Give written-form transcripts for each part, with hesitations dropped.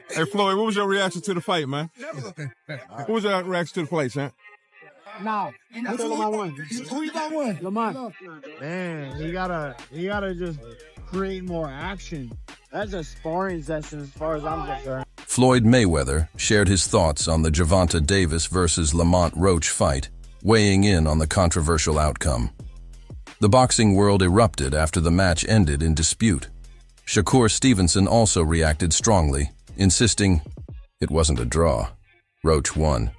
Hey Floyd, what was your reaction to the fight, man? What was your reaction to the fight, champ? Nah, Lamont won. Who you got won? Lamont. Man, he gotta just create more action. That's a sparring session as far as I'm concerned. Floyd Mayweather shared his thoughts on the Gervonta Davis versus Lamont Roach fight, weighing in on the controversial outcome. The boxing world erupted after the match ended in dispute. Shakur Stevenson also reacted strongly, insisting it wasn't a draw. Roach won.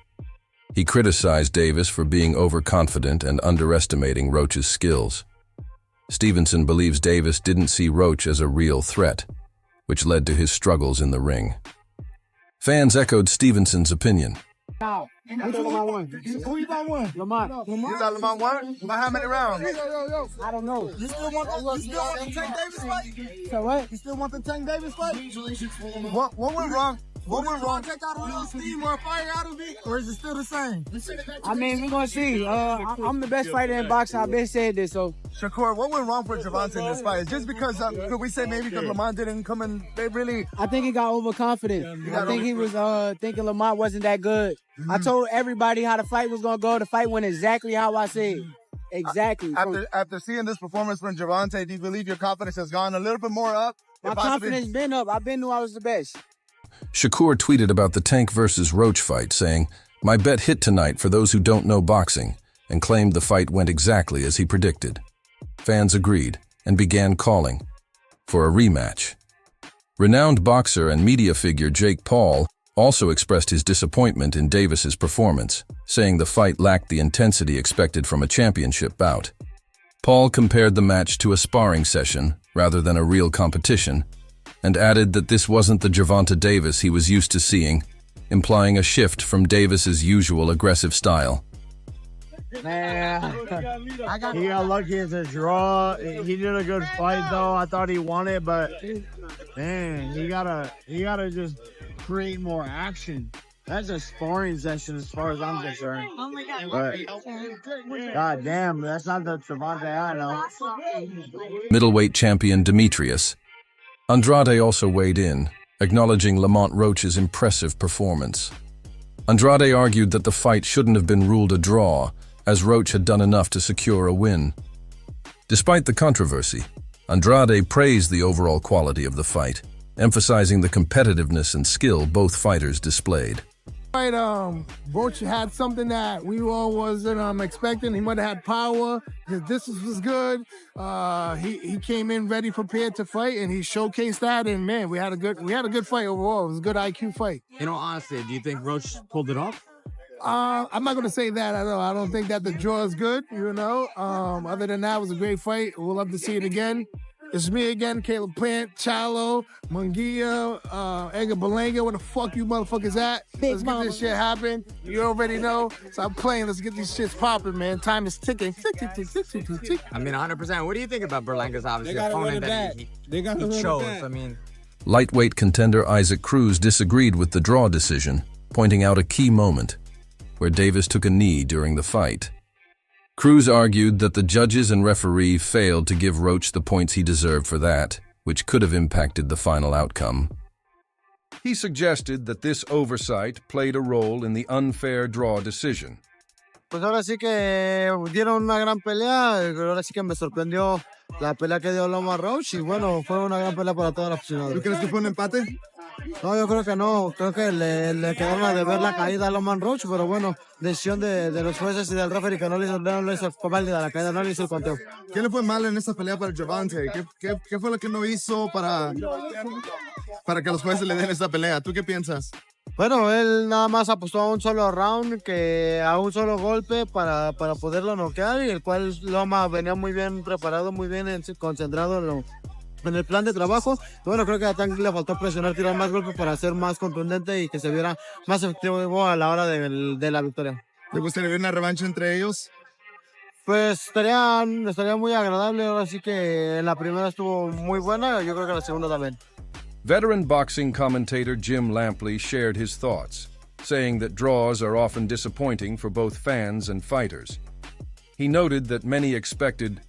He criticized Davis for being overconfident and underestimating Roach's skills. Stevenson believes Davis didn't see Roach as a real threat, which led to his struggles in the ring. Fans echoed Stevenson's opinion. Now, Lamont won. Who you got won? Lamont. You got Lamont won? By how many rounds? I don't know. You still want the Tank Davis fight? So what? You still want the Tank Davis fight? What went wrong? What went wrong? Take out a little steam or fire out of it? Or is it still the same? I mean, we're gonna see. I'm the best fighter in boxing. I've been saying this, so. Shakur, what went wrong for Gervonta in this fight? Just because, could we say maybe because Lamont didn't come in, they really... I think he got overconfident. I think he was thinking Lamont wasn't that good. I told everybody how the fight was gonna go. The fight went exactly how I said. Exactly. After seeing this performance from Gervonta, do you believe your confidence has gone a little bit more up? My confidence been up. I've been knew I was the best. Shakur tweeted about the Tank versus Roach fight, saying, "My bet hit tonight for those who don't know boxing," and claimed the fight went exactly as he predicted. Fans agreed and began calling for a rematch. Renowned boxer and media figure Jake Paul also expressed his disappointment in Davis's performance, saying the fight lacked the intensity expected from a championship bout. Paul compared the match to a sparring session rather than a real competition, and added that this wasn't the Gervonta Davis he was used to seeing, implying a shift from Davis's usual aggressive style. Man, he got lucky as a draw. He did a good fight though. I thought he won it, but man, he gotta just create more action. That's a sparring session as far as I'm concerned. Oh my God. But, God damn, that's not the Gervonta I know. Middleweight champion Demetrius Andrade also weighed in, acknowledging Lamont Roach's impressive performance. Andrade argued that the fight shouldn't have been ruled a draw, as Roach had done enough to secure a win. Despite the controversy, Andrade praised the overall quality of the fight, emphasizing the competitiveness and skill both fighters displayed. Roach had something that we all wasn't expecting. He might have had power. His distance was good. He came in ready, prepared to fight, and he showcased that. And man, we had a good fight overall. It was a good IQ fight. You know, honestly, do you think Roach pulled it off? I'm not gonna say that. I don't think that the draw is good. You know, other than that, it was a great fight. We'll love to see it again. It's me again, Caleb Plant, Chalo, Munguia, Edgar Belanga, where the fuck you motherfuckers at? Let's get this shit happen. You already know. Stop playing. Let's get these shits popping, man. Time is ticking. Tick, tick, tick, tick, tick, tick, tick. I mean, 100%. What do you think about Berlanga's obviously They gotta run opponent it that back. he They gotta run it chose? back. I mean, Lightweight contender Isaac Cruz disagreed with the draw decision, pointing out a key moment where Davis took a knee during the fight. Cruz argued that the judges and referee failed to give Roach the points he deserved for that, which could have impacted the final outcome. He suggested that this oversight played a role in the unfair draw decision. Pues ahora sí que dieron una gran pelea. Ahora sí que me sorprendió la pelea que dio Lamont Roach. Y bueno, fue una gran pelea para todos los aficionados. ¿Tú crees que fue un empate? No, yo creo que no. Creo que le quedaron a deber la caída a Lamont Roach. Pero bueno, decisión de los jueces y del referee que no le hizo válida la caída, no le hizo el conteo. ¿Qué le fue mal en esta pelea para Gervonta? ¿Qué fue lo que no hizo para que los jueces le den esta pelea? ¿Tú qué piensas? Bueno, él nada más apostó a un solo round, a un solo golpe para poderlo noquear, y el cual Loma venía muy bien preparado, muy bien concentrado en el plan de trabajo. Bueno, creo que a Tank le faltó presionar, tirar más golpes para ser más contundente y que se viera más efectivo a la hora de la victoria. ¿Te gustaría ver una revancha entre ellos? Pues estaría muy agradable. Ahora sí que la primera estuvo muy buena, yo creo que la segunda también. Veteran boxing commentator Jim Lampley shared his thoughts, saying that draws are often disappointing for both fans and fighters. He noted that many expected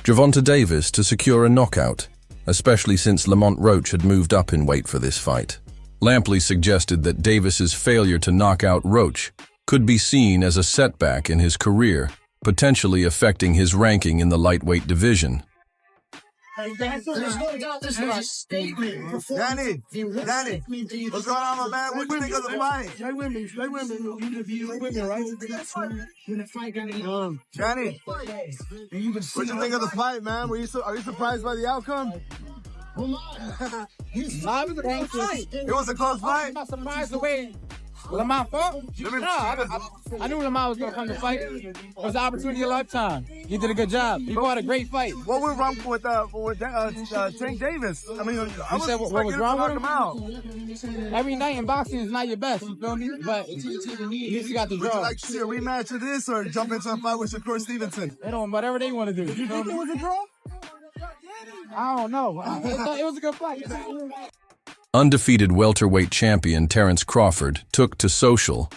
Gervonta Davis to secure a knockout, especially since Lamont Roach had moved up in weight for this fight. Lampley suggested that Davis's failure to knock out Roach could be seen as a setback in his career, potentially affecting his ranking in the lightweight division. Danny, what's going on, my man? What do you think of the fight? Stay with me, right? Danny, what do you think of the fight, man? Are you surprised by the outcome? It was a close fight. I'm not surprised the way Lamont fought. I knew Lamont was going to come to fight. It was an opportunity of a lifetime. He did a good job. He fought a great fight. What went wrong with Tank Davis? I mean, You said what was wrong with him? Every night in boxing is not your best, you feel me? But at least you got the Would you draw. like to see a rematch of this or jump into a fight with Shakur Stevenson? They don't, whatever they want to do. You feel me? It was a draw? I don't know. It was a good fight. Undefeated welterweight champion Terence Crawford took to social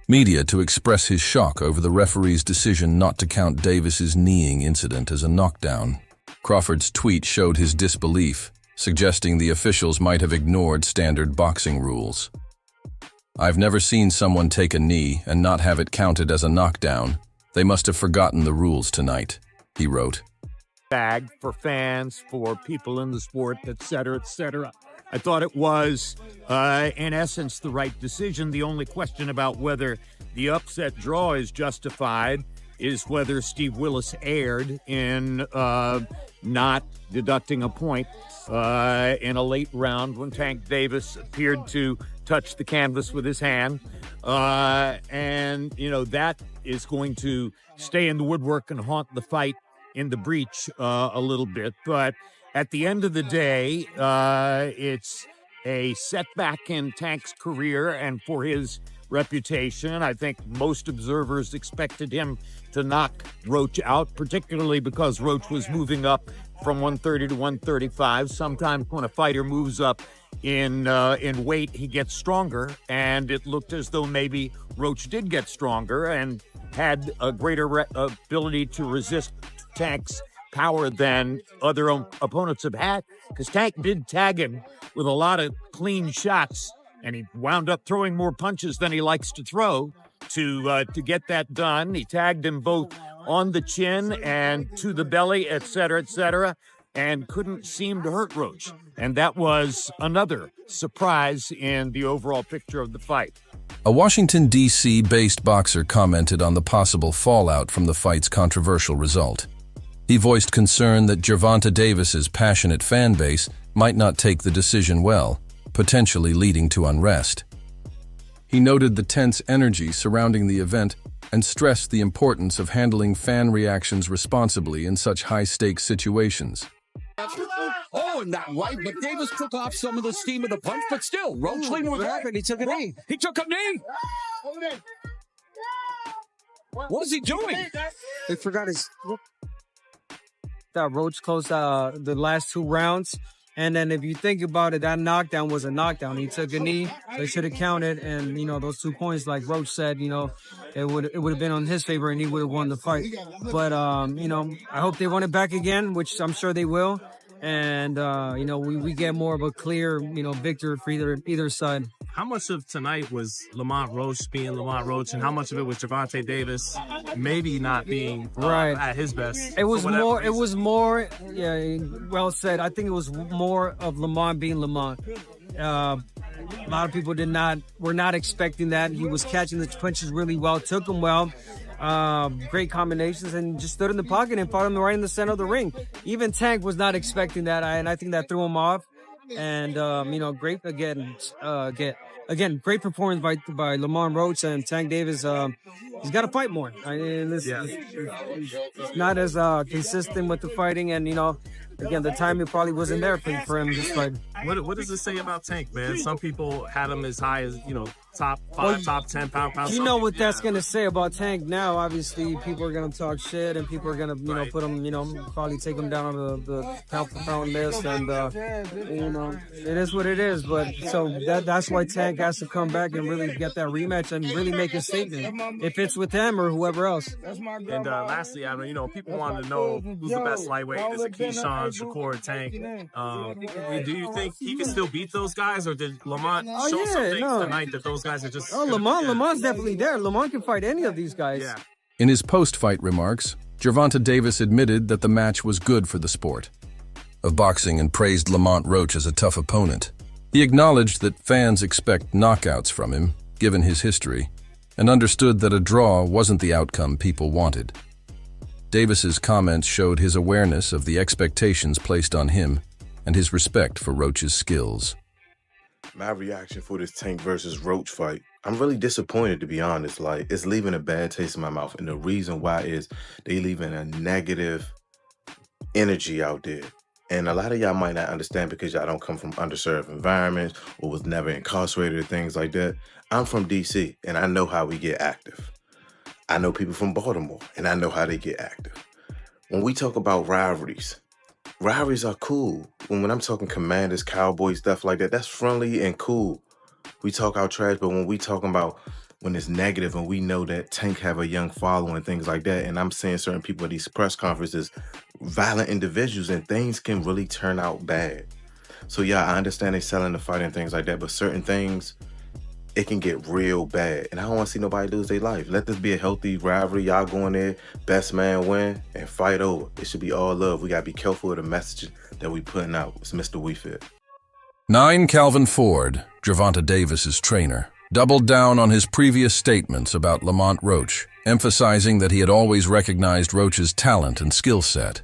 media to express his shock over the referee's decision not to count Davis's kneeing incident as a knockdown. Crawford's tweet showed his disbelief, suggesting the officials might have ignored standard boxing rules. "I've never seen someone take a knee and not have it counted as a knockdown. They must have forgotten the rules tonight," he wrote. Bag for fans, for people in the sport, etc., etc. I thought it was, in essence, the right decision. The only question about whether the upset draw is justified is whether Steve Willis erred in not deducting a point in a late round when Tank Davis appeared to touch the canvas with his hand. And, you know, that is going to stay in the woodwork and haunt the fight in the breach a little bit. But at the end of the day, it's a setback in Tank's career and for his reputation. I think most observers expected him to knock Roach out, particularly because Roach was moving up from 130 to 135. Sometimes when a fighter moves up in weight, he gets stronger, and it looked as though maybe Roach did get stronger and had a greater ability to resist Tank's power than other opponents have had, because Tank did tag him with a lot of clean shots, and he wound up throwing more punches than he likes to throw to get that done. He tagged him both on the chin and to the belly, etc., and couldn't seem to hurt Roach. And that was another surprise in the overall picture of the fight. A Washington, D.C.-based boxer commented on the possible fallout from the fight's controversial result. He voiced concern that Gervonta Davis's passionate fan base might not take the decision well, potentially leading to unrest. He noted the tense energy surrounding the event and stressed the importance of handling fan reactions responsibly in such high-stakes situations. Oh, and that right, but Davis took off some of the steam of the punch, but still, Roach leaned with that, and he took a knee. He took a knee! What was he doing? They forgot his... That Roach closed the last 2 rounds. And then if you think about it, that knockdown was a knockdown. He took a knee. They should have counted. And, you know, those 2 points, like Roach said, you know, it would have been on his favor and he would have won the fight. But, you know, I hope they run it back again, which I'm sure they will. And, you know, we get more of a clear, you know, victor for either side. How much of tonight was Lamont Roach being Lamont Roach, and how much of it was Gervonta Davis maybe not being at his best? It was more. It was more. Yeah, well said. I think it was more of Lamont being Lamont. A lot of people were not expecting that. He was catching the punches really well, took them well. Great combinations, and just stood in the pocket and fought him right in the center of the ring. Even Tank was not expecting that, and I think that threw him off. And you know, great great performance by Lamont Roach, and Tank Davis. He's got to fight more. He's not as consistent with the fighting, and you know, again, the timing probably wasn't there for him this fight. What does it say about Tank, man? Some people had him as high as, you know, top 5, top 10 pound. You know what that's going to say about Tank now. Obviously, people are going to talk shit, and people are going to, you know, put him, you know, probably take him down on the pound for pound list, and you know, it is what it is. But so that's why Tank has to come back and really get that rematch and really make a statement, if it's with him or whoever else. And lastly, Adam, you know, people wanted to know who's the best lightweight. Is it Keyshawn? Shakur, Tank. Do you think he can still beat those guys, or did Lamont show something tonight that those guys are just? Oh, Lamont's definitely there. Lamont can fight any of these guys. Yeah. In his post-fight remarks, Gervonta Davis admitted that the match was good for the sport of boxing and praised Lamont Roach as a tough opponent. He acknowledged that fans expect knockouts from him, given his history, and understood that a draw wasn't the outcome people wanted. Davis's comments showed his awareness of the expectations placed on him and his respect for Roach's skills. My reaction for this Tank versus Roach fight, I'm really disappointed, to be honest. Like, it's leaving a bad taste in my mouth. And the reason why is they leaving a negative energy out there. And a lot of y'all might not understand because y'all don't come from underserved environments or was never incarcerated or things like that. I'm from DC and I know how we get active. I know people from Baltimore and I know how they get active. When we talk about rivalries are cool. When I'm talking Commanders, Cowboys, stuff like that, that's friendly and cool. We talk our trash, but when we talking about when it's negative and we know that Tank have a young following, things like that, and I'm seeing certain people at these press conferences, violent individuals, and things can really turn out bad. So yeah, I understand they selling the fight and things like that, but certain things, it can get real bad. And I don't want to see nobody lose their life. Let this be a healthy rivalry. Y'all go in there, best man win, and fight over. It should be all love. We got to be careful of the message that we putting out. It's Mr. We Fit. 9. Calvin Ford, Gervonta Davis's trainer, doubled down on his previous statements about Lamont Roach, emphasizing that he had always recognized Roach's talent and skill set.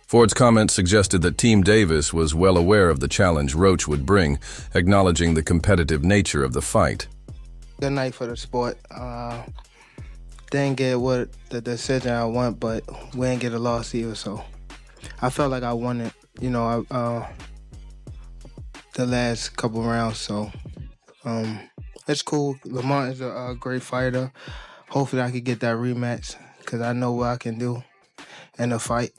Ford's comments suggested that Team Davis was well aware of the challenge Roach would bring, acknowledging the competitive nature of the fight. Good night for the sport. Didn't get what the decision I want, but we didn't get a loss either, so I felt like I won it, the last couple rounds, so it's cool. Lamont is a great fighter. Hopefully I can get that rematch because I know what I can do in a fight.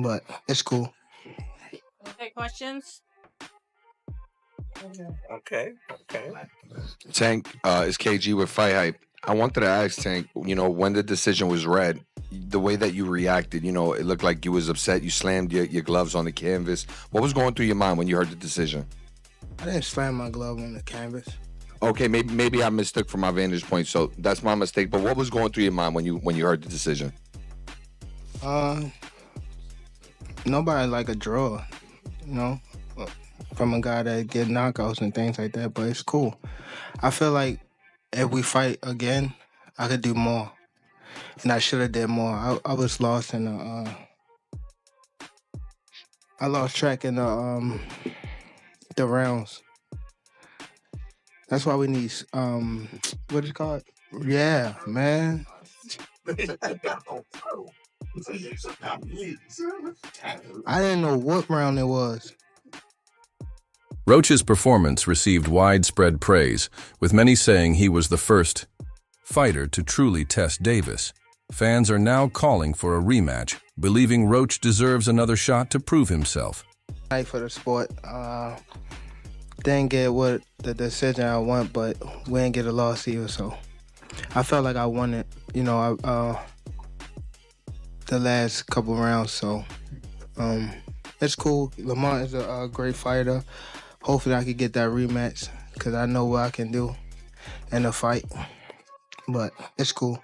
But it's cool. Okay, questions? Okay. Tank, is KG with Fight Hype. I wanted to ask Tank, when the decision was read, the way that you reacted, it looked like you was upset. You slammed your gloves on the canvas. What was going through your mind when you heard the decision? I didn't slam my glove on the canvas. Okay, maybe I mistook from my vantage point, so that's my mistake. But what was going through your mind when you heard the decision? Nobody like a draw, from a guy that get knockouts and things like that, but it's cool. I feel like if we fight again, I could do more. And I should have did more. I was lost in the I lost track in the rounds. That's why we need what is it called? Yeah, man. I didn't know what round it was. Roach's performance received widespread praise, with many saying he was the first fighter to truly test Davis. Fans are now calling for a rematch, believing Roach deserves another shot to prove himself. Night for the sport. Didn't get what the decision I want, but we didn't get a loss either, so I felt like I won it, the last couple rounds, so it's cool. Lamont is a great fighter. Hopefully I can get that rematch because I know what I can do in a fight, but it's cool.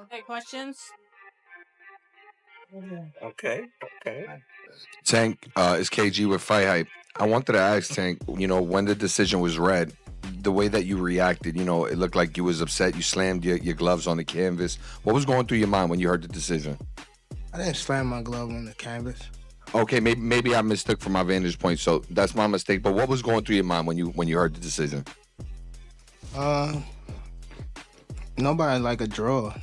Okay, questions? Okay. Tank, is KG with Fight Hype. I wanted to ask Tank, when the decision was read, the way that you reacted, it looked like you was upset. You slammed your gloves on the canvas. What was going through your mind when you heard the decision? I didn't slam my glove on the canvas. Okay, maybe I mistook from my vantage point, so that's my mistake. But what was going through your mind when you heard the decision? Nobody like a draw,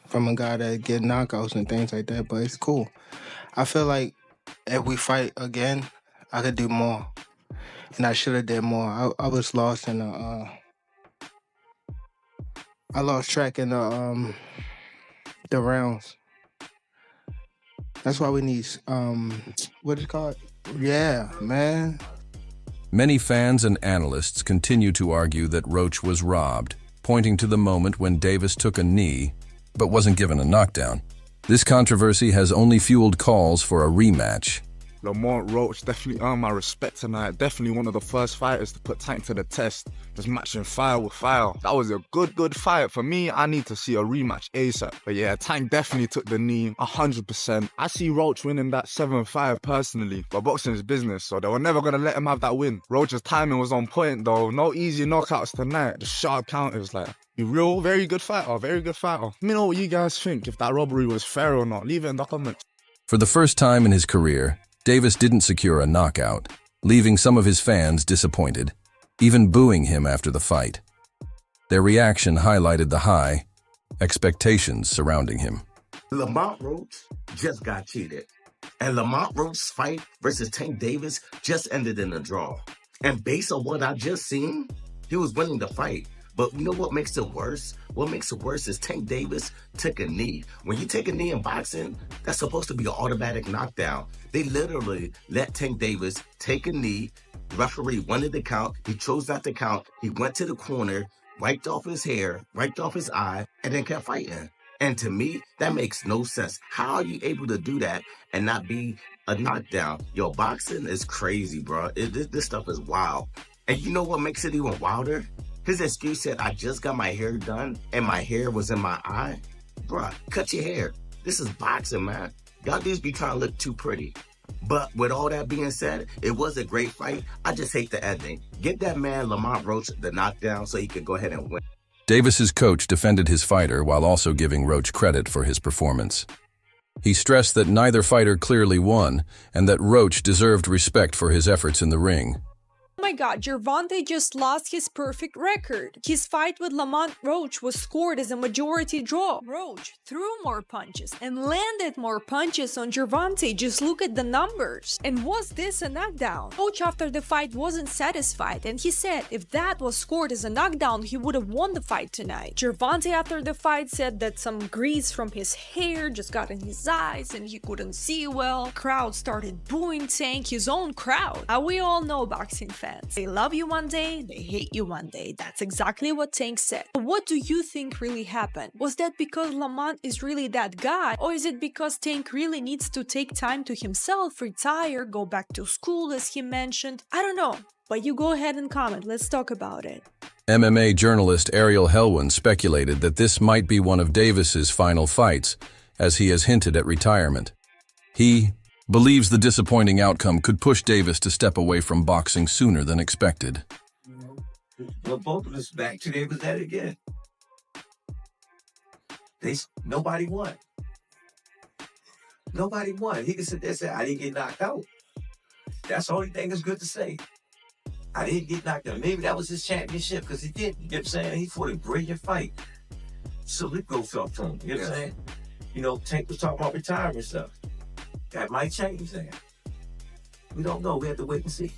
from a guy that get knockouts and things like that, but it's cool. I feel like if we fight again, I could do more. And I should have did more. I was lost in the I lost track in the rounds. That's why we need what is it called? Yeah, man. Many fans and analysts continue to argue that Roach was robbed, pointing to the moment when Davis took a knee but wasn't given a knockdown. This controversy has only fueled calls for a rematch. Lamont Roach definitely earned my respect tonight. Definitely one of the first fighters to put Tank to the test. Just matching fire with fire. That was a good fight. For me, I need to see a rematch ASAP. But yeah, Tank definitely took the knee 100%. I see Roach winning that 7-5 personally. But boxing is business, so they were never going to let him have that win. Roach's timing was on point though. No easy knockouts tonight. The sharp counters, like, real, very good fighter, very good fighter. Let me know what you guys think, if that robbery was fair or not. Leave it in the comments. For the first time in his career, Davis didn't secure a knockout, leaving some of his fans disappointed, even booing him after the fight. Their reaction highlighted the high expectations surrounding him. Lamont Roach just got cheated. And Lamont Roach's fight versus Tank Davis just ended in a draw. And based on what I just seen, he was winning the fight. But you know what makes it worse? What makes it worse is Tank Davis took a knee. When you take a knee in boxing, that's supposed to be an automatic knockdown. They literally let Tank Davis take a knee. The referee wanted the count. He chose not to count. He went to the corner, wiped off his hair, wiped off his eye, and then kept fighting. And to me, that makes no sense. How are you able to do that and not be a knockdown? Yo, boxing is crazy, bro. This stuff is wild. And you know what makes it even wilder? His excuse said, I just got my hair done and my hair was in my eye. Bruh, cut your hair. This is boxing, man. Y'all dudes be trying to look too pretty. But with all that being said, it was a great fight. I just hate the ending. Give that man Lamont Roach the knockdown so he could go ahead and win. Davis's coach defended his fighter while also giving Roach credit for his performance. He stressed that neither fighter clearly won and that Roach deserved respect for his efforts in the ring. Oh my god, Gervonta just lost his perfect record. His fight with Lamont Roach was scored as a majority draw. Roach threw more punches and landed more punches on Gervonta. Just look at the numbers. And was this a knockdown? Roach after the fight wasn't satisfied and he said if that was scored as a knockdown, he would have won the fight tonight. Gervonta after the fight said that some grease from his hair just got in his eyes and he couldn't see well. Crowd started booing Tank, his own crowd. We all know boxing fans. They love you one day, they hate you one day. That's exactly what Tank said. What do you think really happened? Was that because Lamont is really that guy? Or is it because Tank really needs to take time to himself, retire, go back to school as he mentioned? I don't know. But you go ahead and comment, let's talk about it. MMA journalist Ariel Helwin speculated that this might be one of Davis's final fights, as he has hinted at retirement. He believes the disappointing outcome could push Davis to step away from boxing sooner than expected. Well, both of us back today was that again. Nobody won. Nobody won. He can sit there and say, I didn't get knocked out. That's the only thing that's good to say. I didn't get knocked out. Maybe that was his championship because he didn't. You know what I'm saying? He fought a brilliant fight. Salute goes up from him. You know what I'm saying? You know, Tank was talking about retirement stuff. That might change that. We don't know. We have to wait and see.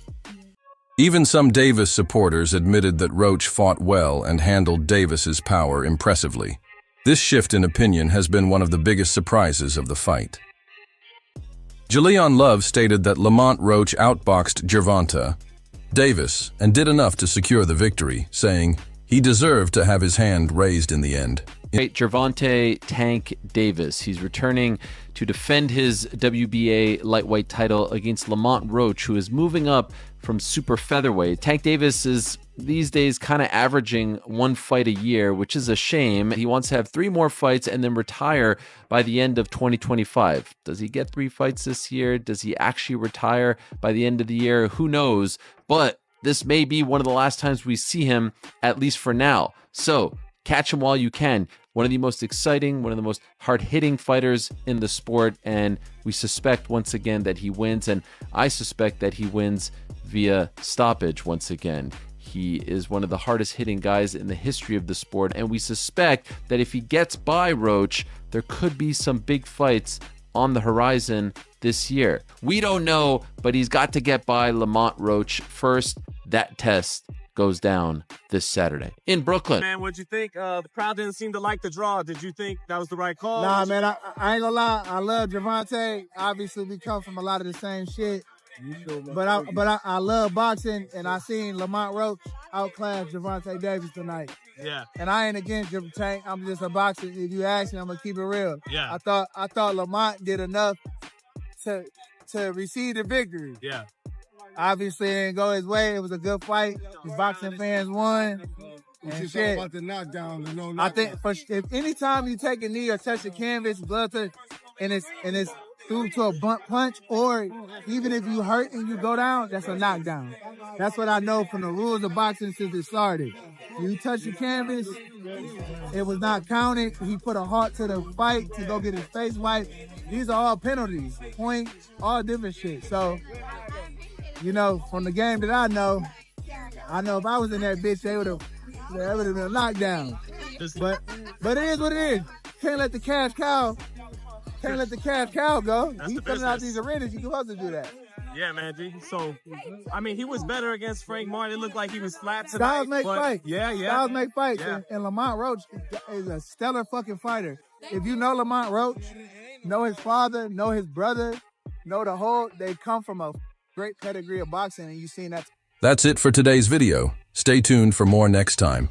Even some Davis supporters admitted that Roach fought well and handled Davis's power impressively. This shift in opinion has been one of the biggest surprises of the fight. Julian Love stated that Lamont Roach outboxed Gervonta Davis and did enough to secure the victory, saying he deserved to have his hand raised in the end. Gervonta Tank Davis. He's returning to defend his WBA lightweight title against Lamont Roach, who is moving up from super featherweight. Tank Davis is these days kind of averaging one fight a year, which is a shame. He wants to have 3 more fights and then retire by the end of 2025. Does he get 3 fights this year? Does he actually retire by the end of the year? Who knows? But this may be one of the last times we see him, at least for now. So catch him while you can. One of the most exciting, one of the most hard-hitting fighters in the sport, and we suspect once again that he wins, and I suspect that he wins via stoppage once again. He is one of the hardest-hitting guys in the history of the sport, and we suspect that if he gets by Roach, there could be some big fights on the horizon this year. We don't know, but he's got to get by Lamont Roach first. That test goes down this Saturday in Brooklyn. Man, what'd you think? The crowd didn't seem to like the draw. Did you think that was the right call? Nah, man, I ain't gonna lie. I love Gervonta. Obviously, we come from a lot of the same shit. But I love boxing, and I seen Lamont Roach outclass Gervonta Davis tonight. Yeah. And I ain't against Tank. I'm just a boxer. If you ask me, I'm gonna keep it real. Yeah. I thought Lamont did enough to receive the victory. Yeah. Obviously, it didn't go his way. It was a good fight. His boxing fans won. It's And just shit. all about the knockdown and no knockdown. I think if anytime you take a knee or touch the canvas, blood touch, and it's through to a bunt punch, or even if you hurt and you go down, that's a knockdown. That's what I know from the rules of boxing since it started. You touch the canvas, it was not counted. He put a halt to the fight to go get his face wiped. These are all penalties, points, all different shit. So, you know, from the game that I know if I was in that bitch, that would have been a knockdown. But it is what it is. Can't let the cash cow go. He's coming out these arenas. You're supposed to do that. Yeah, man, G. So, I mean, he was better against Frank Martin. It looked like he was flat tonight. Styles make fights. Yeah. Styles make fights. Yeah. And Lamont Roach is a stellar fucking fighter. If you know Lamont Roach, know his father, know his brother, know they come from a great pedigree of boxing, and you've seen that. That's it for today's video. Stay tuned for more next time.